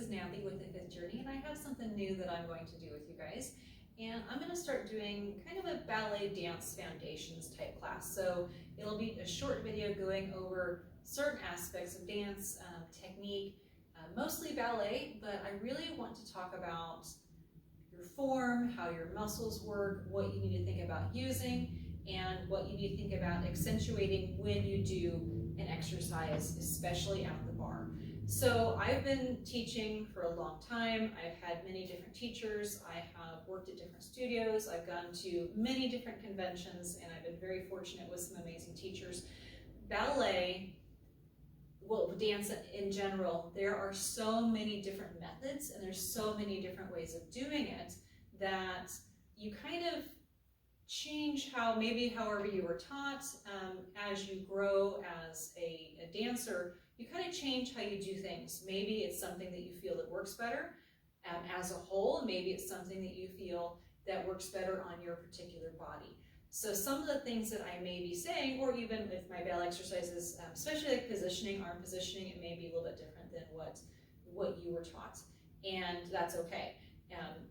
is Natalie with the Fifth Journey, and I have something new that I'm going to do with you guys. And I'm going to start doing kind of a ballet dance foundations type class. So it'll be a short video going over certain aspects of dance, technique, mostly ballet, but I really want to talk about your form, how your muscles work, what you need to think about using, and what you need to think about accentuating when you do an exercise, especially at the bar. So I've been teaching for a long time. I've had many different teachers. I have worked at different studios. I've gone to many different conventions, and I've been very fortunate with some amazing teachers. Ballet, well, dance in general, there are so many different methods and there's so many different ways of doing it that you kind of change how, maybe however you were taught, as you grow as a dancer, you kind of change how you do things. Maybe it's something that you feel that works better as a whole, and maybe it's something that you feel that works better on your particular body. So some of the things that I may be saying, or even with my ballet exercises, especially like positioning, arm positioning, it may be a little bit different than what you were taught, and that's okay.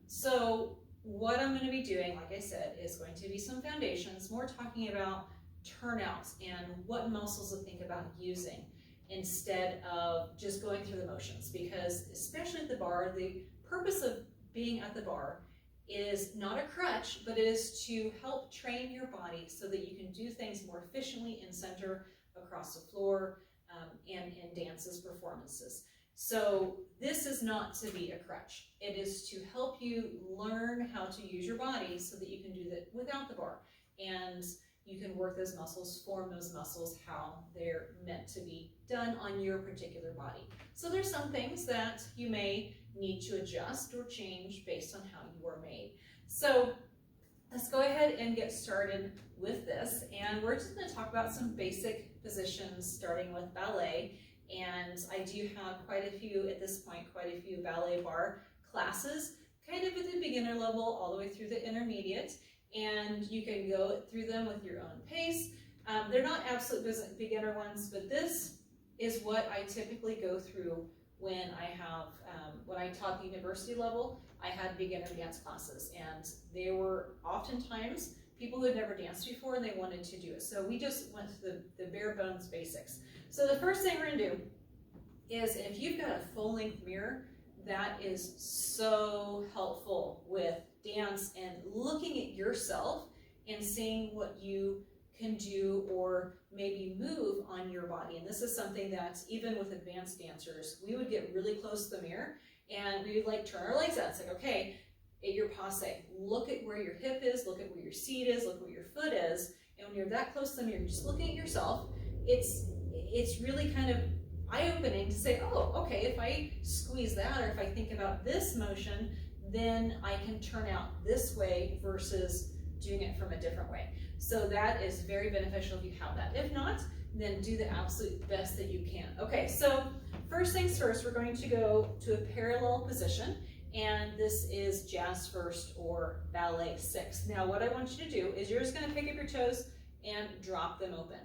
So what I'm going to be doing, like I said, is going to be some foundations, more talking about turnouts and what muscles to think about using instead of just going through the motions, because especially at the bar, the purpose of being at the bar is not a crutch, but it is to help train your body so that you can do things more efficiently in center, across the floor, and in dances, performances. So this is not to be a crutch. It is to help you learn how to use your body so that you can do that without the bar. And you can work those muscles, form those muscles how they're meant to be done on your particular body. So there's some things that you may need to adjust or change based on how you are made. So let's go ahead and get started with this. And we're just going to talk about some basic positions starting with ballet. And I do have quite a few, at this point, quite a few ballet bar classes, kind of at the beginner level all the way through the intermediate. And you can go through them with your own pace. They're not absolute beginner ones, but this is what I typically go through when I taught the university level. I had beginner dance classes, and they were oftentimes people who had never danced before and they wanted to do it. So we just went to the bare bones basics. So the first thing we're gonna do is, if you've got a full length mirror, that is so helpful with dance and looking at yourself and seeing what you can do or maybe move on your body. And this is something that even with advanced dancers, we would get really close to the mirror and we would like turn our legs out. It's like, okay, at your passe, look at where your hip is, look at where your seat is, look where your foot is. And when you're that close to the mirror, just looking at yourself, it's really kind of eye-opening to say, oh, okay, if I squeeze that, or if I think about this motion, then I can turn out this way versus doing it from a different way. So that is very beneficial if you have that. If not, then do the absolute best that you can. Okay, so first things first, we're going to go to a parallel position, and this is jazz first or ballet 6. Now what I want you to do is you're just going to pick up your toes and drop them open.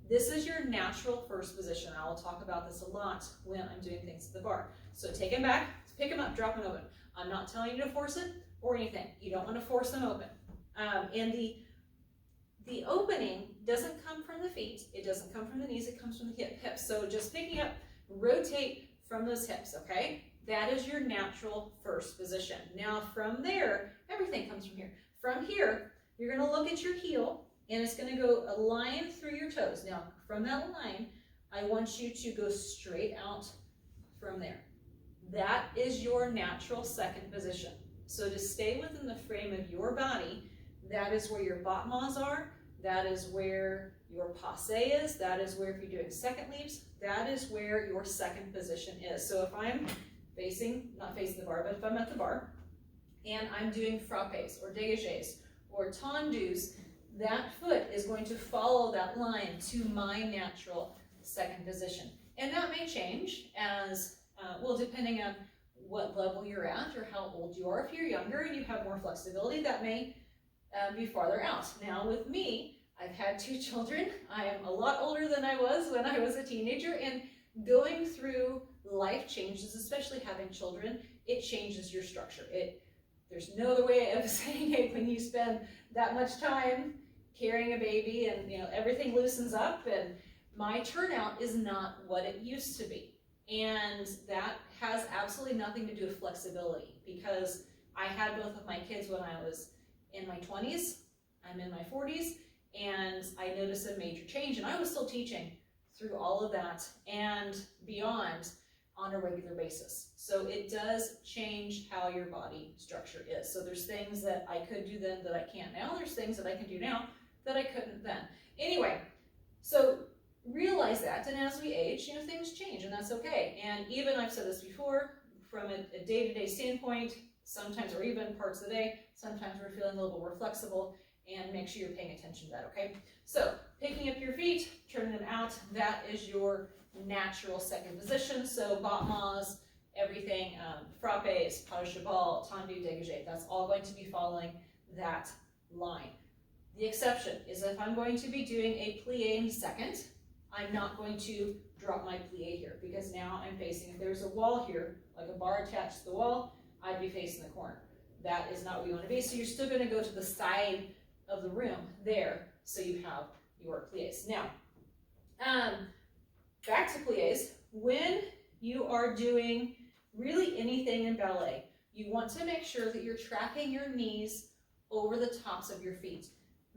This is your natural first position. I will talk about this a lot when I'm doing things at the bar. So take them back, pick them up, drop them open. I'm not telling you to force it or anything. You don't want to force them open. And the opening doesn't come from the feet. It doesn't come from the knees. It comes from the hips. So just picking up, rotate from those hips, okay? That is your natural first position. Now from there, everything comes from here. From here, you're going to look at your heel, and it's going to go a line through your toes. Now, from that line, I want you to go straight out from there. That is your natural second position. So to stay within the frame of your body, that is where your battements are. That is where your passe is. That is where, if you're doing second leaps, that is where your second position is. So if I'm not facing the bar, but if I'm at the bar and I'm doing frappes or dégagés or tendus, that foot is going to follow that line to my natural second position. And that may change as, well, depending on what level you're at or how old you are. If you're younger and you have more flexibility, that may be farther out. Now with me, I've had 2 children. I am a lot older than I was when I was a teenager, and going through life changes, especially having children, it changes your structure. There's no other way of saying it. When you spend that much time carrying a baby and everything loosens up, and my turnout is not what it used to be. And that has absolutely nothing to do with flexibility, because I had both of my kids when I was in my 20s. I'm in my 40s, and I noticed a major change, and I was still teaching through all of that and beyond on a regular basis. So it does change how your body structure is. So there's things that I could do then that I can't now. There's things that I can do now that I couldn't then. Anyway, so realize that, and as we age, things change, and that's okay. And even, I've said this before, from a day-to-day standpoint, sometimes, or even parts of the day, sometimes we're feeling a little bit more flexible, and make sure you're paying attention to that, okay? So, picking up your feet, turning them out, that is your natural second position. So, battements, everything, frappes, pas de cheval, tendu, dégagé, that's all going to be following that line. The exception is if I'm going to be doing a plie in second, I'm not going to drop my plie here, because now I'm facing, if there's a wall here, like a bar attached to the wall, I'd be facing the corner. That is not where you want to be. So you're still going to go to the side of the room there, so you have your plies. Now, back to plies. When you are doing really anything in ballet, you want to make sure that you're tracking your knees over the tops of your feet.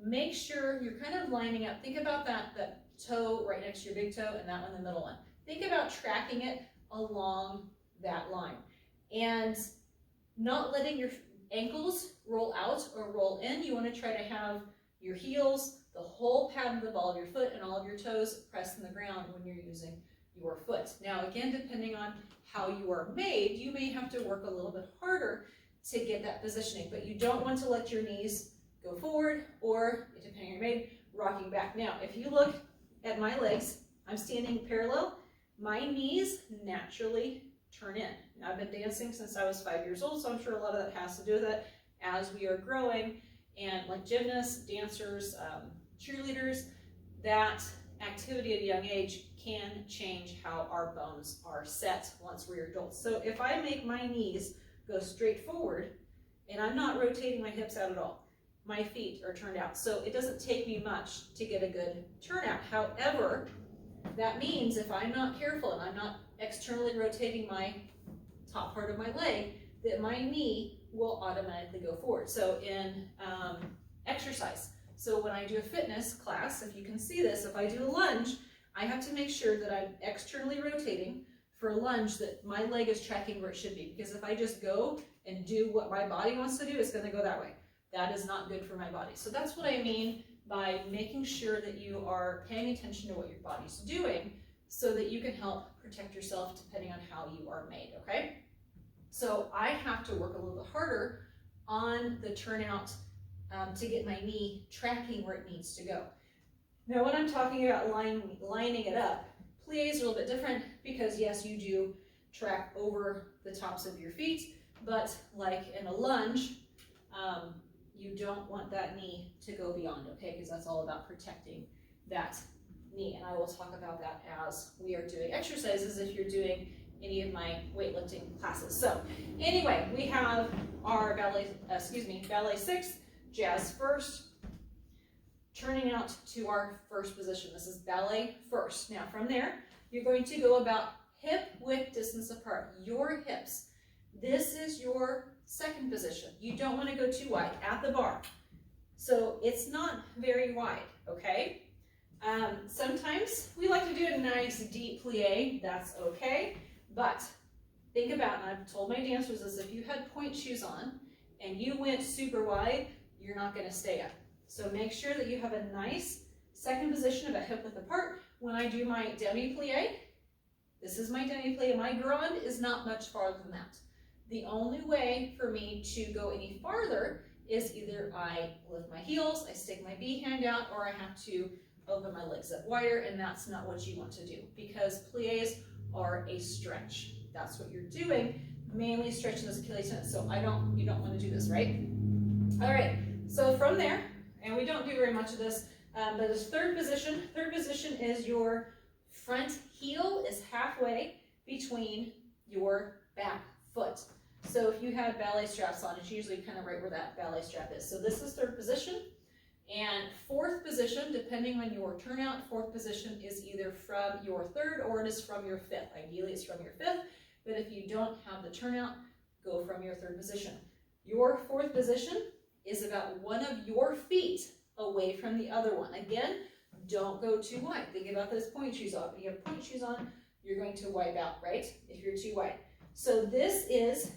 Make sure you're kind of lining up. Think about that toe right next to your big toe and that one, the middle one. Think about tracking it along that line and not letting your ankles roll out or roll in. You want to try to have your heels, the whole pad of the ball of your foot, and all of your toes pressed in the ground when you're using your foot. Now, again, depending on how you are made, you may have to work a little bit harder to get that positioning, but you don't want to let your knees go forward, or, depending on your made, rocking back. Now, if you look at my legs, I'm standing parallel. My knees naturally turn in. Now, I've been dancing since I was 5 years old, so I'm sure a lot of that has to do with it as we are growing. And like gymnasts, dancers, cheerleaders, that activity at a young age can change how our bones are set once we're adults. So if I make my knees go straight forward and I'm not rotating my hips out at all, my feet are turned out. So it doesn't take me much to get a good turnout. However, that means if I'm not careful and I'm not externally rotating my top part of my leg, that my knee will automatically go forward. So in exercise, so when I do a fitness class, if you can see this, if I do a lunge, I have to make sure that I'm externally rotating for a lunge, that my leg is tracking where it should be. Because if I just go and do what my body wants to do, it's going to go that way. That is not good for my body. So that's what I mean by making sure that you are paying attention to what your body's doing, so that you can help protect yourself depending on how you are made, okay? So I have to work a little bit harder on the turnout to get my knee tracking where it needs to go. Now, when I'm talking about lining it up, plies are a little bit different, because yes, you do track over the tops of your feet, but like in a lunge, you don't want that knee to go beyond, okay? Because that's all about protecting that knee, and I will talk about that as we are doing exercises if you're doing any of my weightlifting classes. So anyway, we have our ballet 6, jazz first, turning out to our first position. This is ballet first. Now from there, you're going to go about hip width distance apart, your hips. This is your second position. You don't want to go too wide at the bar. So it's not very wide, okay? Sometimes we like to do a nice deep plie, that's okay, but think about, and I've told my dancers this, if you had point shoes on and you went super wide, you're not going to stay up. So make sure that you have a nice second position of a hip width apart. When I do my demi plie, this is my demi plie, my grand is not much farther than that. The only way for me to go any farther is either I lift my heels, I stick my B hand out, or I have to open my legs up wider, and that's not what you want to do, because plies are a stretch. That's what you're doing, mainly stretching those Achilles tendons. So you don't want to do this, right? All right, so from there, and we don't do very much of this, but this third position is your front heel is halfway between your back foot. So if you have ballet straps on, it's usually kind of right where that ballet strap is. So this is third position. And fourth position, depending on your turnout, fourth position is either from your third or it is from your fifth. Ideally, it's from your fifth, but if you don't have the turnout, go from your third position. Your fourth position is about one of your feet away from the other one. Again, don't go too wide. Think about those point shoes on. When you have point shoes on, you're going to wipe out, right? If you're too wide. So this is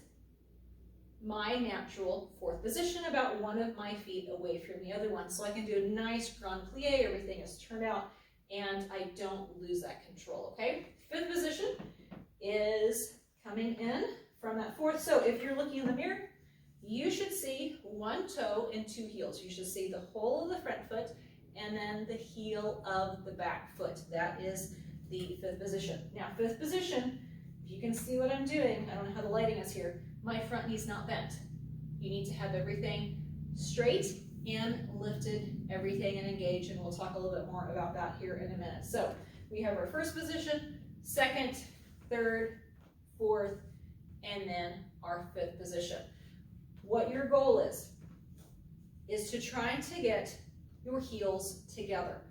my natural fourth position, about one of my feet away from the other one. So I can do a nice grand plie, everything is turned out, and I don't lose that control, okay? Fifth position is coming in from that fourth. So if you're looking in the mirror, you should see one toe and two heels. You should see the whole of the front foot and then the heel of the back foot. That is the fifth position. Now, fifth position, if you can see what I'm doing, I don't know how the lighting is here, my front knee's not bent. You need to have everything straight and lifted, everything and engaged, and we'll talk a little bit more about that here in a minute. So we have our first position, second, third, fourth, and then our fifth position. What your goal is to try to get your heels together.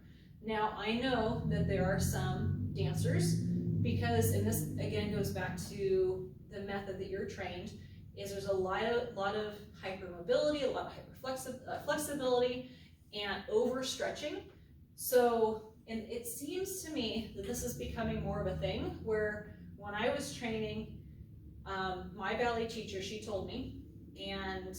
Now, I know that there are some dancers, because, and this again goes back to the method that you're trained, is there's a lot of hypermobility, a lot of flexibility, and overstretching. So, and it seems to me that this is becoming more of a thing, where when I was training, my ballet teacher, she told me, and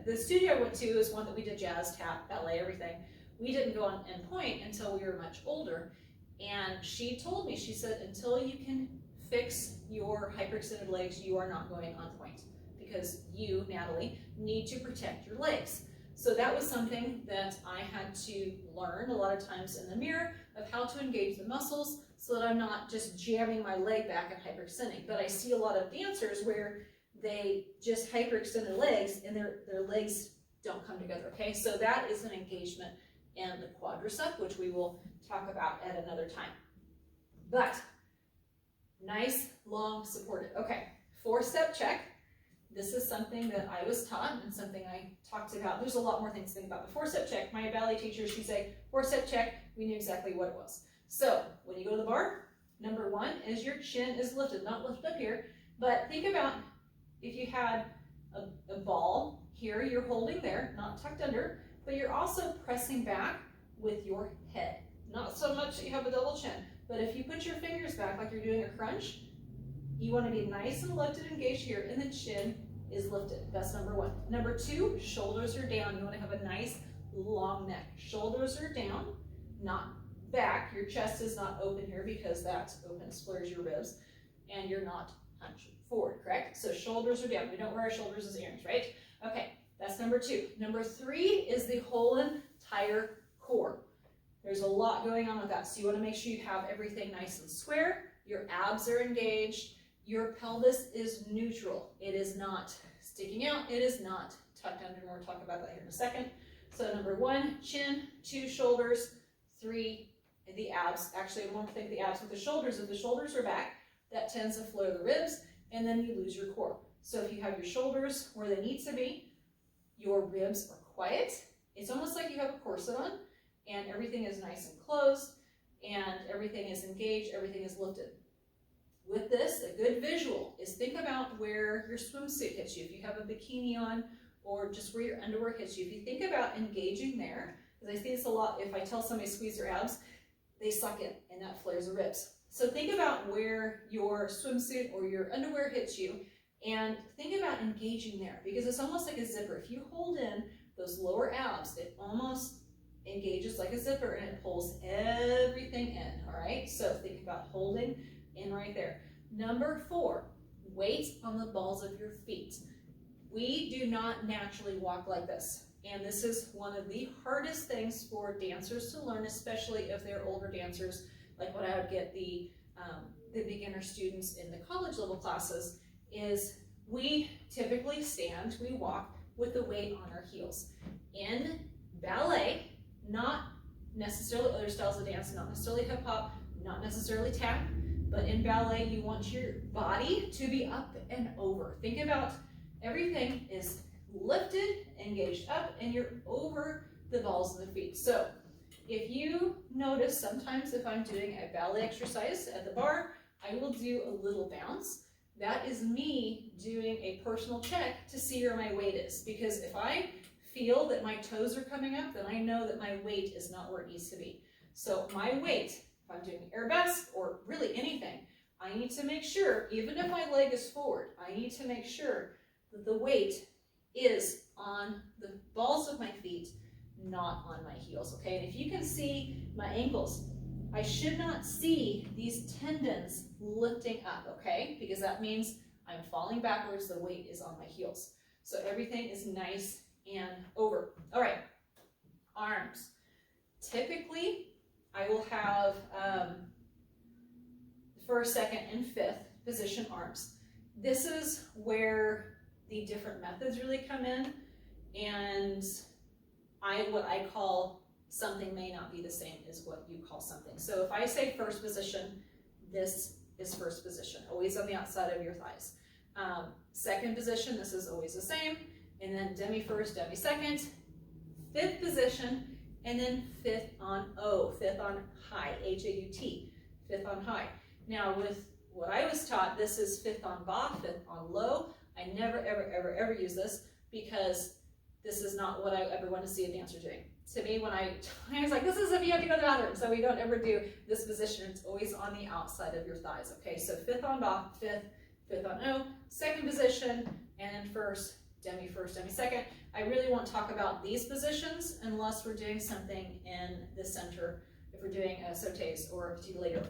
the studio I went to is one that we did jazz, tap, ballet, everything. We didn't go on end point until we were much older. And she told me, she said, until you can fix your hyperextended legs, you are not going on point, because you, Natalie, need to protect your legs. So that was something that I had to learn a lot of times in the mirror, of how to engage the muscles so that I'm not just jamming my leg back and hyperextending. But I see a lot of dancers where they just hyperextend their legs and their legs don't come together, okay? So that is an engagement in the quadricep, which we will talk about at another time. But nice, long, supported. Okay, 4-step check. This is something that I was taught and something I talked about. There's a lot more things to think about. The 4-step check, my ballet teacher, she'd say, 4-step check, we knew exactly what it was. So when you go to the bar, number one is your chin is lifted, not lifted up here, but think about if you had a ball here, you're holding there, not tucked under, but you're also pressing back with your head. Not so much that you have a double chin, but if you put your fingers back like you're doing a crunch, you want to be nice and lifted and engaged here, and the chin is lifted. That's number one. Number two, shoulders are down. You want to have a nice long neck. Shoulders are down, not back. Your chest is not open here because that opens, flares your ribs, and you're not hunched forward, correct? So shoulders are down. We don't wear our shoulders as earrings, right? Okay, that's number two. Number three is the whole entire core. There's a lot going on with that. So you want to make sure you have everything nice and square. Your abs are engaged. Your pelvis is neutral. It is not sticking out. It is not tucked under. We'll talk about that here in a second. So number one, chin, two, shoulders, three, the abs. Actually, I won't think the abs with the shoulders. If the shoulders are back, that tends to flare the ribs, and then you lose your core. So if you have your shoulders where they need to be, your ribs are quiet. It's almost like you have a corset on, and everything is nice and closed, and everything is engaged, everything is lifted. With this, a good visual is think about where your swimsuit hits you. If you have a bikini on, or just where your underwear hits you. If you think about engaging there, because I see this a lot, if I tell somebody to squeeze their abs, they suck in, and that flares the ribs. So think about where your swimsuit or your underwear hits you, and think about engaging there, because it's almost like a zipper. If you hold in those lower abs, it almost engages like a zipper, and it pulls everything in, all right? So think about holding in right there. Number four, weight on the balls of your feet. We do not naturally walk like this, and this is one of the hardest things for dancers to learn, especially if they're older dancers, like what I would get the beginner students in the college level classes, is we typically stand, we walk with the weight on our heels. In ballet, not necessarily other styles of dance, not necessarily hip hop, not necessarily tap, but in ballet, you want your body to be up and over. Think about everything is lifted, engaged up, and you're over the balls of the feet. So if you notice, sometimes if I'm doing a ballet exercise at the bar, I will do a little bounce. That is me doing a personal check to see where my weight is. Because if I feel that my toes are coming up, then I know that my weight is not where it needs to be. So my weight, if I'm doing arabesque or really anything, I need to make sure, even if my leg is forward, I need to make sure that the weight is on the balls of my feet, not on my heels, okay? And if you can see my ankles, I should not see these tendons lifting up, okay? Because that means I'm falling backwards, the weight is on my heels. So everything is nice and over. All right, arms. Typically, I will have first, second, and fifth position arms. This is where the different methods really come in, and what I call something may not be the same as what you call something. So if I say first position, this is first position, always on the outside of your thighs. Second position, this is always the same, and then demi-first, demi-second. Fifth position, and then fifth on O, fifth on high, H-A-U-T, fifth on high. Now with what I was taught, this is fifth on bas, fifth on low. I never, ever, ever, ever use this because this is not what I ever want to see a dancer doing. To me, when I was like, this is if you have to go to the bathroom, so we don't ever do this position. It's always on the outside of your thighs, okay? So fifth on bas, fifth on O, second position, and then first, demi-second. I really won't talk about these positions unless we're doing something in the center, if we're doing a sautés or a petit later.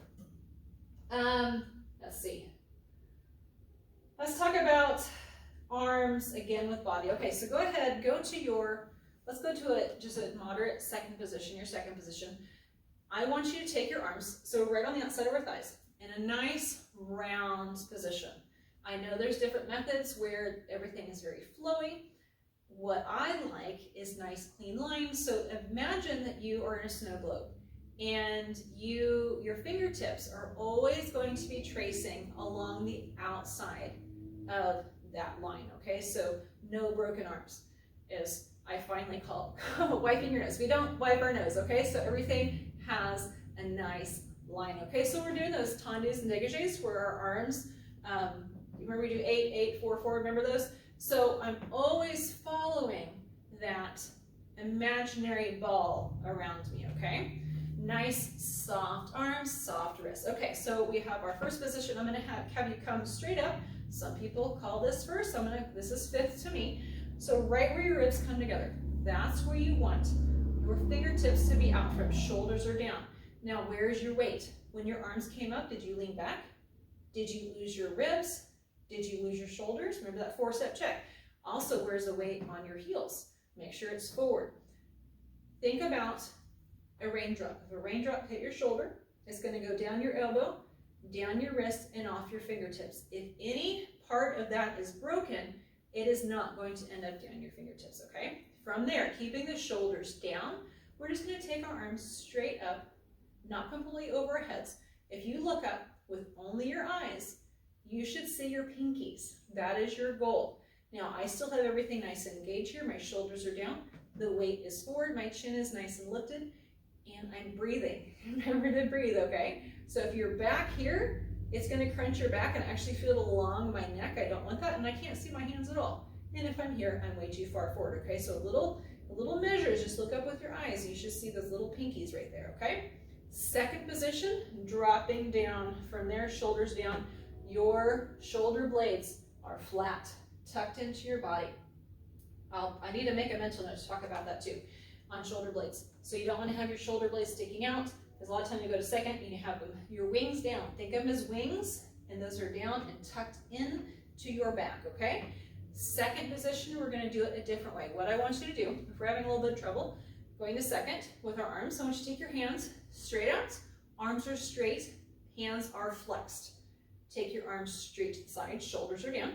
Let's see. Let's talk about arms again with body. Okay, so go ahead, let's go to just a moderate second position, your second position. I want you to take your arms, so right on the outside of our thighs, in a nice round position. I know there's different methods where everything is very flowy. What I like is nice clean lines. So imagine that you are in a snow globe and your fingertips are always going to be tracing along the outside of that line, okay? So no broken arms, is I finally call wiping your nose. We don't wipe our nose, okay? So everything has a nice line, okay? So we're doing those tendus and dégagés where our arms, remember we do 8, 8, 4, 4, remember those? So I'm always following that imaginary ball around me, okay? Nice, soft arms, soft wrists. Okay, so we have our first position. I'm gonna have you come straight up. Some people call this first. This is fifth to me. So right where your ribs come together, that's where you want your fingertips to be out from. Shoulders are down. Now, where's your weight? When your arms came up, did you lean back? Did you lose your ribs? Did you lose your shoulders? Remember that 4-step check. Also, where's the weight on your heels? Make sure it's forward. Think about a raindrop. If a raindrop hit your shoulder, it's going to go down your elbow, down your wrist, and off your fingertips. If any part of that is broken, it is not going to end up down your fingertips, okay? From there, keeping the shoulders down, we're just going to take our arms straight up, not completely over our heads. If you look up with only your eyes, you should see your pinkies. That is your goal. Now, I still have everything nice and engaged here. My shoulders are down. The weight is forward. My chin is nice and lifted. And I'm breathing. Remember to breathe, okay? So if you're back here, it's going to crunch your back and actually feel it along my neck. I don't want that, and I can't see my hands at all. And if I'm here, I'm way too far forward, okay? So a little measures, just look up with your eyes. You should see those little pinkies right there, okay? Second position, dropping down from there, shoulders down. Your shoulder blades are flat, tucked into your body. I need to make a mental note to talk about that too, on shoulder blades. So you don't want to have your shoulder blades sticking out, because a lot of times you go to second, you have your wings down. Think of them as wings, and those are down and tucked in to your back, okay? Second position, we're going to do it a different way. What I want you to do, if we're having a little bit of trouble going to second with our arms, I want you to take your hands straight out. Arms are straight, hands are flexed. Take your arms straight to the side, shoulders are down.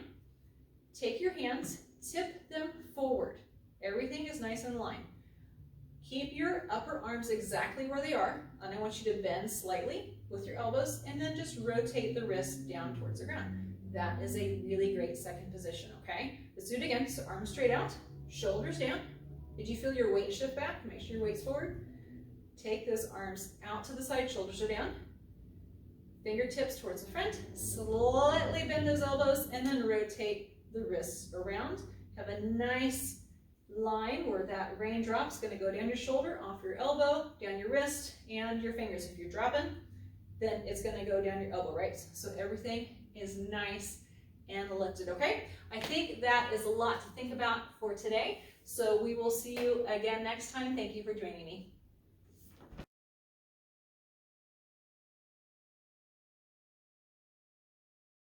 Take your hands, tip them forward. Everything is nice and in line. Keep your upper arms exactly where they are, and I want you to bend slightly with your elbows, and then just rotate the wrist down towards the ground. That is a really great second position, okay? Let's do it again. So arms straight out, shoulders down. Did you feel your weight shift back? Make sure your weight's forward. Take those arms out to the side, shoulders are down. Fingertips towards the front, slightly bend those elbows, and then rotate the wrists around. Have a nice line where that raindrop's gonna go down your shoulder, off your elbow, down your wrist, and your fingers. If you're dropping, then it's gonna go down your elbow, right? So everything is nice and lifted, okay? I think that is a lot to think about for today. So we will see you again next time. Thank you for joining me.